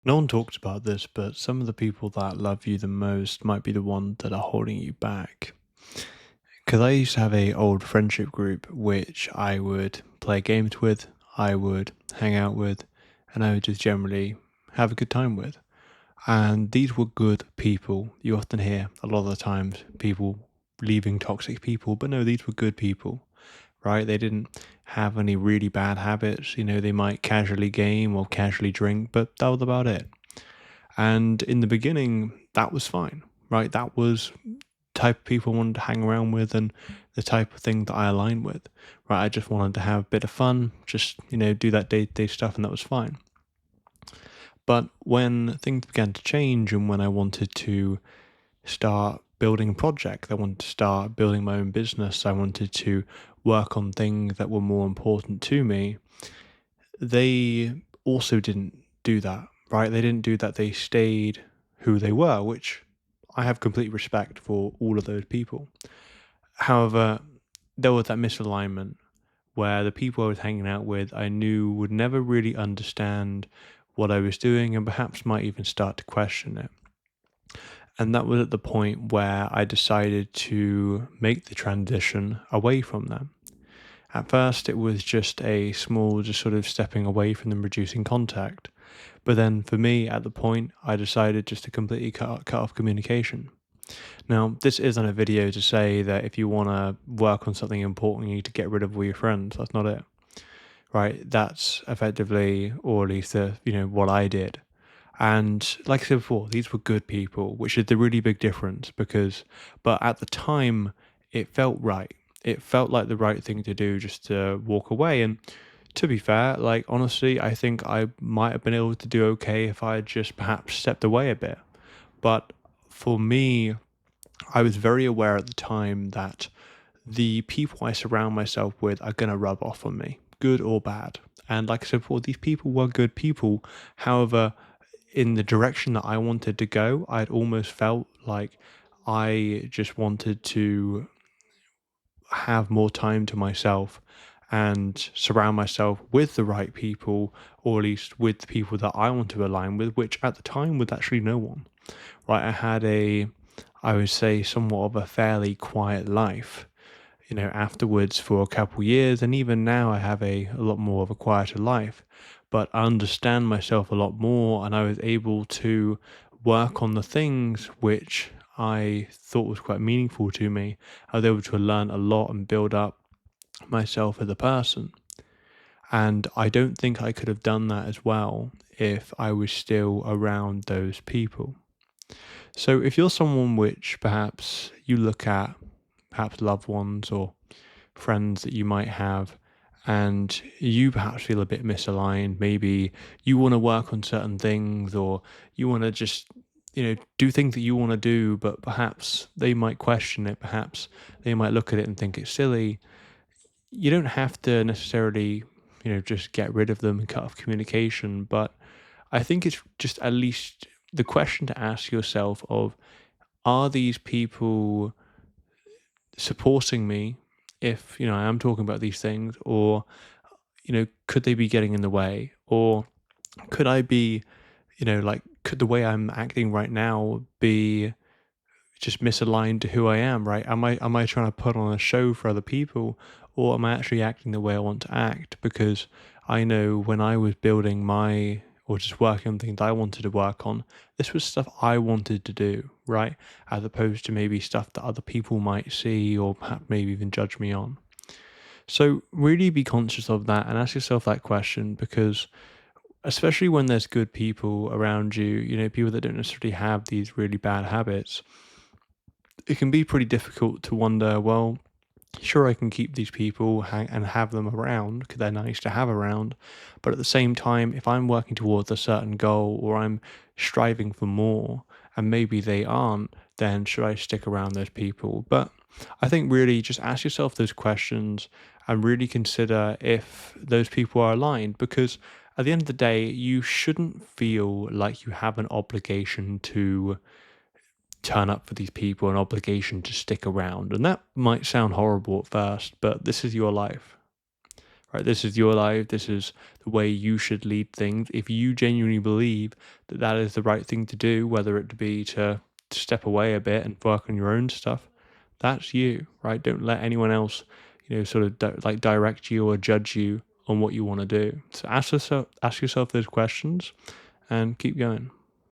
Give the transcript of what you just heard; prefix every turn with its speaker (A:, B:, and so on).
A: No one talks about this, but some of the people that love you the most might be the ones that are holding you back. Because I used to have a old friendship group which I would play games with, I would hang out with, and I would just generally have a good time with. And these were good people. You often hear a lot of the times people leaving toxic people, but no, these were good people, right? They didn't have any really bad habits. They might casually game or casually drink, but that was about it. And in the beginning, that was fine, right? That was type of people I wanted to hang around with and the type of thing that I align with, right? I just wanted to have a bit of fun, just, do that day to day stuff, and that was fine. But when things began to change and when I wanted to start building a project, I wanted to start building my own business, I wanted to work on things that were more important to me, they also didn't do that, right? They didn't do that. They stayed who they were, which I have complete respect for all of those people. However, there was that misalignment where the people I was hanging out with I knew would never really understand what I was doing and perhaps might even start to question it. And that was at the point where I decided to make the transition away from them. At first, it was just a small, just sort of stepping away from them, reducing contact. But then for me, at the point, I decided just to completely cut off communication. Now, this isn't a video to say that if you want to work on something important, you need to get rid of all your friends. That's not it, right? That's effectively, or at least what I did. And like I said before, these were good people, which is the really big difference but at the time, it felt right. It felt like the right thing to do just to walk away. And to be fair, like honestly, I think I might have been able to do okay if I had just perhaps stepped away a bit. But for me, I was very aware at the time that the people I surround myself with are going to rub off on me, good or bad. And like I said before, these people were good people. However, in the direction that I wanted to go, I'd almost felt like I just wanted to have more time to myself and surround myself with the right people, or at least with the people that I want to align with, which at the time was actually no one. Right? I had I would say, somewhat of a fairly quiet life. Afterwards for a couple years, and even now I have a lot more of a quieter life. But I understand myself a lot more, and I was able to work on the things which I thought was quite meaningful to me. I was able to learn a lot and build up myself as a person. And I don't think I could have done that as well if I was still around those people. So if you're someone which perhaps you look at, perhaps loved ones or friends that you might have, and you perhaps feel a bit misaligned, maybe you want to work on certain things or you want to just, do things that you want to do, but perhaps they might question it, perhaps they might look at it and think it's silly. You don't have to necessarily, just get rid of them and cut off communication, but I think it's just at least the question to ask yourself of, are these people supporting me if, I am talking about these things, or, could they be getting in the way? Or could I be, like, could the way I'm acting right now be just misaligned to who I am, right? Am I trying to put on a show for other people, or am I actually acting the way I want to act? Because I know when I was building my or just working on things I wanted to work on, this was stuff I wanted to do, right? As opposed to maybe stuff that other people might see or perhaps maybe even judge me on. So really be conscious of that and ask yourself that question, because especially when there's good people around you, people that don't necessarily have these really bad habits, it can be pretty difficult to wonder, well, sure, I can keep these people and have them around because they're nice to have around. But at the same time, if I'm working towards a certain goal or I'm striving for more and maybe they aren't, then should I stick around those people? But I think really just ask yourself those questions and really consider if those people are aligned, because at the end of the day, you shouldn't feel like you have an obligation to turn up for these people, an obligation to stick around. And that might sound horrible at first, but this is your life, right? This is your life. This is the way you should lead things. If you genuinely believe that that is the right thing to do, whether it be to step away a bit and work on your own stuff, that's you, right? Don't let anyone else, sort of like direct you or judge you on what you want to do. So ask yourself those questions and keep going.